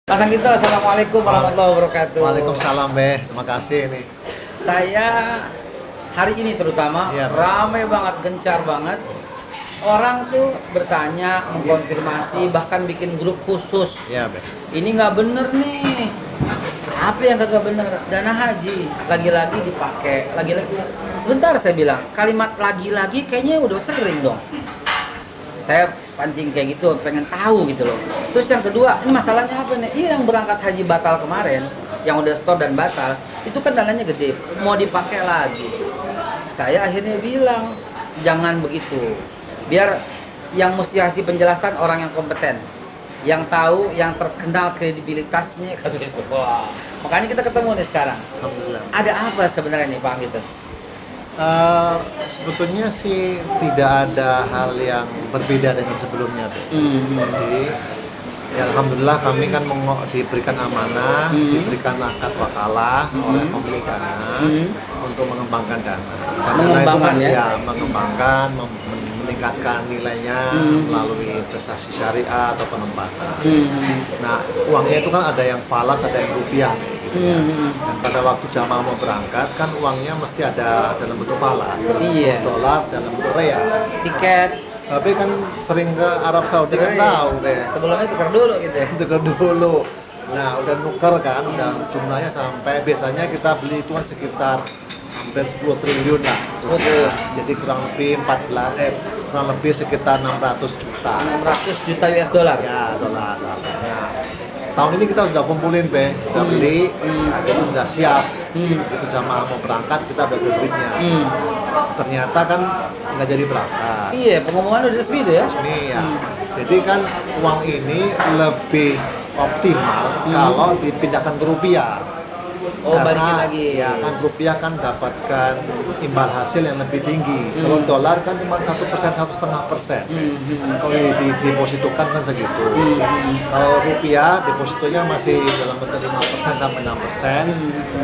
Mas Anggito, Assalamualaikum warahmatullahi wabarakatuh. Waalaikumsalam, terima kasih nih. Saya hari ini terutama Iya, ramai banget, gencar banget. Orang tuh bertanya, mengkonfirmasi, bahkan bikin grup khusus. Iya, Be. Ini nggak bener nih. Apa yang kagak bener? Dana haji lagi-lagi dipakai, lagi-lagi. Sebentar saya bilang, kalimat lagi-lagi kayaknya udah sering dong. Saya pancing kayak gitu, pengen tahu gitu loh. Terus yang kedua, ini masalahnya apa nih? Iya, yang berangkat haji batal kemarin, yang udah store dan batal, itu kan dananya gede, mau dipakai lagi. Saya akhirnya bilang, jangan begitu. Biar yang mesti kasih penjelasan orang yang kompeten, yang tahu, yang terkenal kredibilitasnya kayak gitu. Wah. Makanya kita ketemu nih sekarang. Alhamdulillah. Ada apa sebenarnya nih Pak gitu? Sebetulnya sih tidak ada hal yang berbeda dengan sebelumnya, Be. Jadi, ya alhamdulillah kami kan diberikan amanah, diberikan akad wakalah oleh pemilik dana untuk mengembangkan dana. Dan dana itu kan mengembangkan, meningkatkan nilainya melalui investasi syariah atau penempatan. Nah, uangnya itu kan ada yang falas, ada yang rupiah. Dan pada waktu jamaah mau berangkat kan uangnya mesti ada dalam bentuk falas, Iya. dolar, dalam bentuk real. Tiket. Tapi kan sering ke Arab Saudi kan Sering. tahu deh. Sebelumnya tukar dulu gitu ya. Tukar dulu. Nah, udah nuker kan, udah jumlahnya sampai biasanya kita beli itu kan sekitar hampir 10 triliun lah. 10 triliun. Jadi kurang lebih sekitar 600 juta. 600 juta US dollar. Ya, dolar. Nah, tahun ini kita sudah kumpulin, Be. Udah beli, kita sudah siap. Itu jamaah mau berangkat, kita udah beli duitnya. Ternyata kan nggak jadi berangkat. Iya, pengumuman udah resmi tuh ya. Ini ya. Jadi kan uang ini lebih optimal kalau dipindahkan ke rupiah. Oh, balikin lagi. Ya kan rupiah kan dapatkan imbal hasil yang lebih tinggi. Kalau dolar kan cuma 1%, 1,5%. Kalau didepositokan kan segitu. Kalau rupiah depositonya masih dalam bentuk 5% sampai 6%.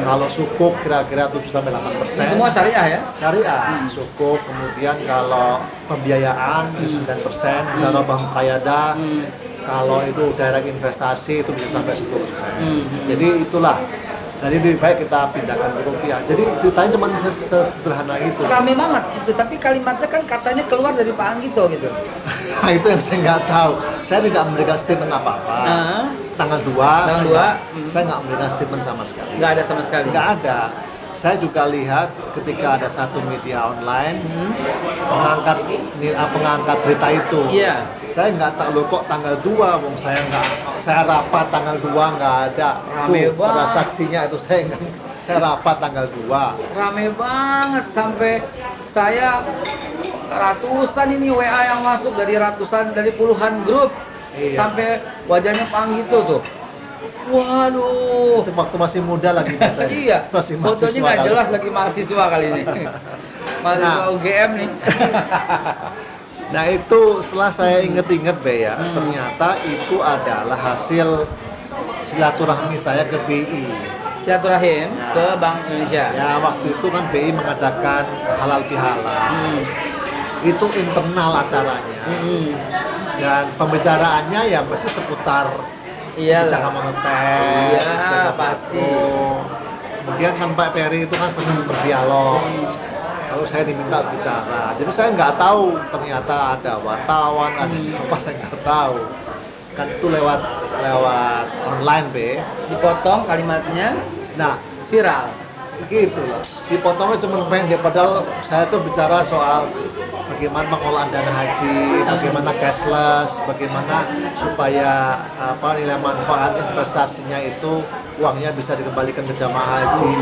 Kalau sukuk kira-kira 7 sampai 8%. Ini semua syariah ya? Syariah, sukuk. Kemudian kalau pembiayaan 9%, darabah muqayyadah. Kalau itu direct investasi itu bisa sampai 10%. Jadi itulah. Jadi lebih baik kita pindahkan ke rupiah. Jadi ceritanya cuma sesederhana itu. Rame banget itu, tapi kalimatnya kan katanya keluar dari Pak Anggito gitu. Nah, itu yang saya nggak tahu. Saya tidak memberikan statement apa-apa. Tanggal 2, saya nggak memberikan statement sama sekali. Nggak ada sama sekali? Nggak ada. Saya juga lihat ketika ada satu media online pengangkat berita itu. Iya. Saya nggak tahu kok tanggal 2, wong saya rapat tanggal 2 nggak ada. Rame Tuh, pada banget. saksinya itu saya rapat tanggal 2. Rame banget sampai saya ratusan ini WA yang masuk dari puluhan grup. Iya. Sampai wajahnya Pak Anggito tuh. Waduh. Itu waktu masih muda lagi biasanya. Iya. Masih Fotonya mahasiswa nggak kali. jelas lagi mahasiswa kali ini. Mahasiswa UGM nih. Nah itu setelah saya inget-inget, Be, ya, ternyata itu adalah hasil silaturahmi saya ke BI. Silaturahim ke Bank Indonesia. Ya waktu itu kan BI mengadakan halal bihalal. Itu internal acaranya. Dan pembicaraannya ya mesti seputar kebijakan moneter. Iya, pasti. Kemudian kan Pak Peri itu kan senang berdialog. Lalu saya diminta bicara. Jadi saya nggak tahu ternyata ada wartawan, ada siapa, saya nggak tahu. Kan itu lewat online, Be. Dipotong kalimatnya, Nah, viral. gitu loh. Dipotongnya cuma pendek, padahal saya tuh bicara soal bagaimana pengelolaan dana haji, bagaimana cashless, bagaimana supaya nilai manfaat investasinya itu uangnya bisa dikembalikan ke jamaah haji.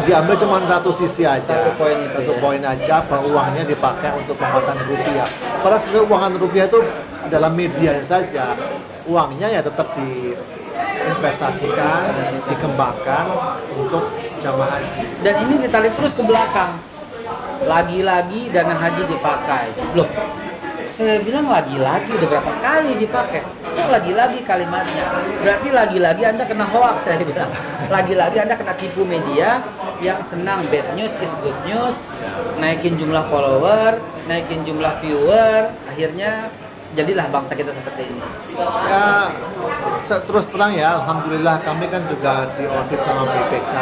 Diambil cuma satu sisi aja, Satu poin itu ya. poin aja bahwa uangnya dipakai untuk penguatan rupiah. Padahal keuangan rupiah itu dalam media saja, uangnya ya tetap diinvestasikan, dikembangkan untuk jamaah haji. Dan ini ditarik terus ke belakang. Lagi-lagi dana haji dipakai. Loh, saya bilang lagi-lagi udah berapa kali dipakai? Kok lagi-lagi kalimatnya? Berarti lagi-lagi Anda kena hoax, saya bilang. Lagi-lagi Anda kena tipu media yang senang bad news is good news, naikin jumlah follower, naikin jumlah viewer, akhirnya jadilah bangsa kita seperti ini. Ya, terus terang ya, alhamdulillah kami kan juga diaudit sama BPK.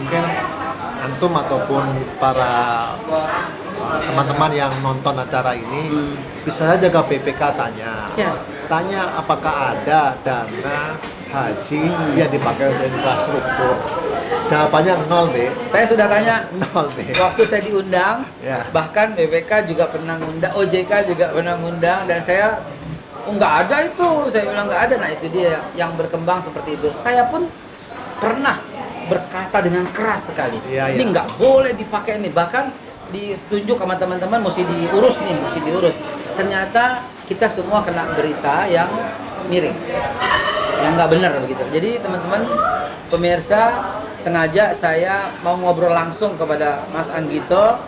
Mungkin antum ataupun para teman-teman yang nonton acara ini bisa saja ke BPK tanya apakah ada dana haji yang dipakai untuk infrastruktur. Jawabannya 0, B. Saya sudah tanya 0, B. waktu saya diundang, Ya. bahkan BPK juga pernah ngundang, OJK juga pernah ngundang, dan saya nggak ada itu, saya bilang nggak ada. Nah itu dia yang berkembang seperti itu. Saya pun pernah berkata dengan keras sekali, Iya, ini iya. nggak boleh dipakai ini, bahkan ditunjuk sama teman-teman mesti diurus. Ternyata kita semua kena berita yang miring, yang nggak benar begitu. Jadi teman-teman pemirsa, sengaja saya mau ngobrol langsung kepada Mas Anggito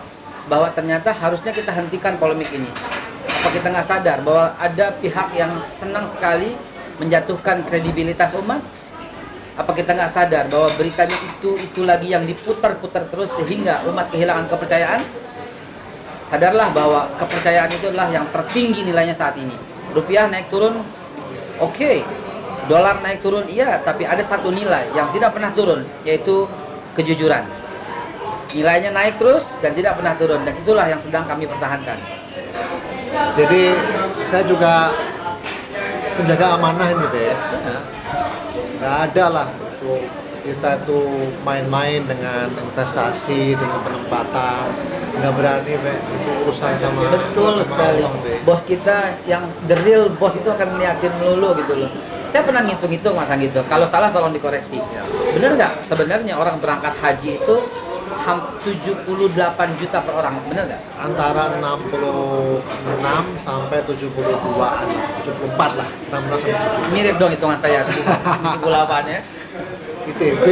bahwa ternyata harusnya kita hentikan polemik ini. Apa kita nggak sadar bahwa ada pihak yang senang sekali menjatuhkan kredibilitas umat? Apa kita nggak sadar bahwa beritanya itu lagi yang diputar-putar terus sehingga umat kehilangan kepercayaan? Sadarlah bahwa kepercayaan itu adalah yang tertinggi nilainya saat ini. Rupiah naik turun, oke. Dolar naik turun, iya. Tapi ada satu nilai yang tidak pernah turun, yaitu kejujuran. Nilainya naik terus dan tidak pernah turun. Dan itulah yang sedang kami pertahankan. Jadi saya juga penjaga amanah ini, Be. Ya. Nggak ada lah itu kita tuh main-main dengan investasi, dengan penempatan. Nggak berani, Be. Itu urusan sama Betul sama sekali. Allah, Be. Bos kita yang the real bos itu akan ngeliatin melulu gitu loh. Saya pernah ngitung-ngitung Mas Anggito. Kalau salah tolong dikoreksi. Ya. Bener nggak? Sebenarnya orang berangkat haji itu 78 juta per orang. Bener nggak? Antara 66 sampai 72-an, 74 lah, 16 sampai 70. Mirip dong hitungan saya 78 ya. ITB.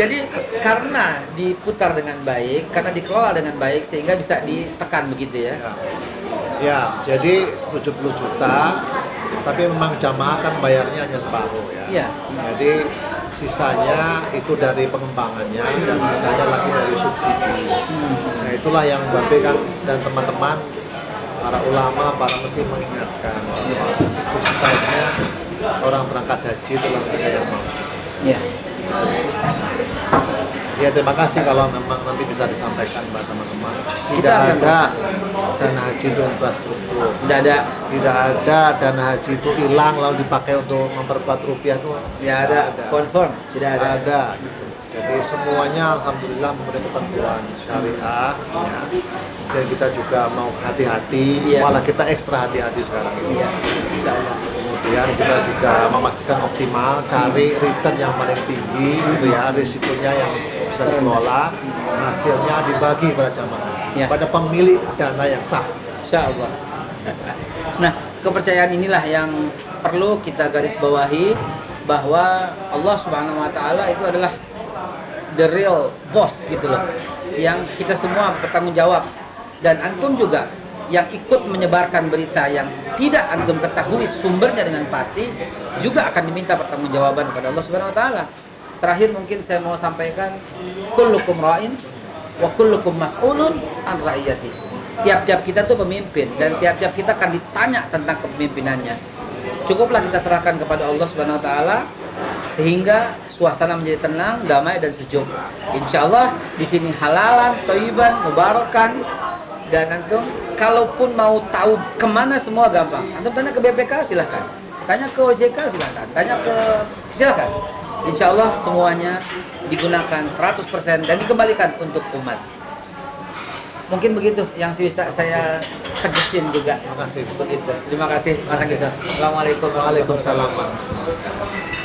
Jadi karena diputar dengan baik, karena dikelola dengan baik sehingga bisa ditekan begitu ya. Ya, jadi 70 juta, tapi memang jamaah kan bayarnya hanya separuh ya. Iya. Jadi sisanya itu dari pengembangannya dan sisanya lagi dari subsidi. Nah itulah yang Babe kan dan teman-teman, para ulama, para mesti mengingatkan bahwa sebaiknya orang berangkat haji itulah mereka yang mampu. Iya. Ya terima kasih kalau memang nanti bisa disampaikan buat teman-teman. Kita Tidak akan ada dana haji untuk infrastruktur. Tidak ada. Tidak ada dana haji itu hilang lalu dipakai untuk memperkuat rupiah itu. Tidak ada. Confirm. Tidak ada. Ada. Gitu. Jadi semuanya alhamdulillah memberi ketentuan syariah. Ya. Dan kita juga mau hati-hati. Iya. Malah kita ekstra hati-hati sekarang ini. Iya. Insya Allah. Kemudian kita juga memastikan optimal, cari return yang paling tinggi, gitu ya, risikonya yang bisa dikelola, hasilnya dibagi pada jamaah, Ya. pada pemilik dana yang sah. Insya Allah. Nah, kepercayaan inilah yang perlu kita garis bawahi bahwa Allah Subhanahu wa taala itu adalah the real boss gitu loh. Yang kita semua bertanggung jawab, dan antum juga yang ikut menyebarkan berita yang tidak antum ketahui sumbernya dengan pasti juga akan diminta pertanggungjawaban kepada Allah Subhanahu wa taala. Terakhir mungkin saya mau sampaikan, kullukum ra'in wa kullukum mas'ulun an ra'iyati. Tiap-tiap kita tuh pemimpin dan tiap-tiap kita akan ditanya tentang kepemimpinannya. Cukuplah kita serahkan kepada Allah Subhanahu wa taala sehingga suasana menjadi tenang, damai dan sejuk. Insyaallah di sini halalan, thayyiban, mubarakan. Dan antum kalaupun mau tahu kemana semua gampang. Antum tanya ke BPK silahkan, tanya ke OJK silahkan, tanya ke silahkan. Insya Allah semuanya digunakan 100% dan dikembalikan untuk umat. Mungkin begitu yang bisa saya tegesin juga. Terima kasih. Begitu. Terima kasih Mas Anggito. Assalamualaikum warahmatullahi wabarakatuh. Waalaikumsalam.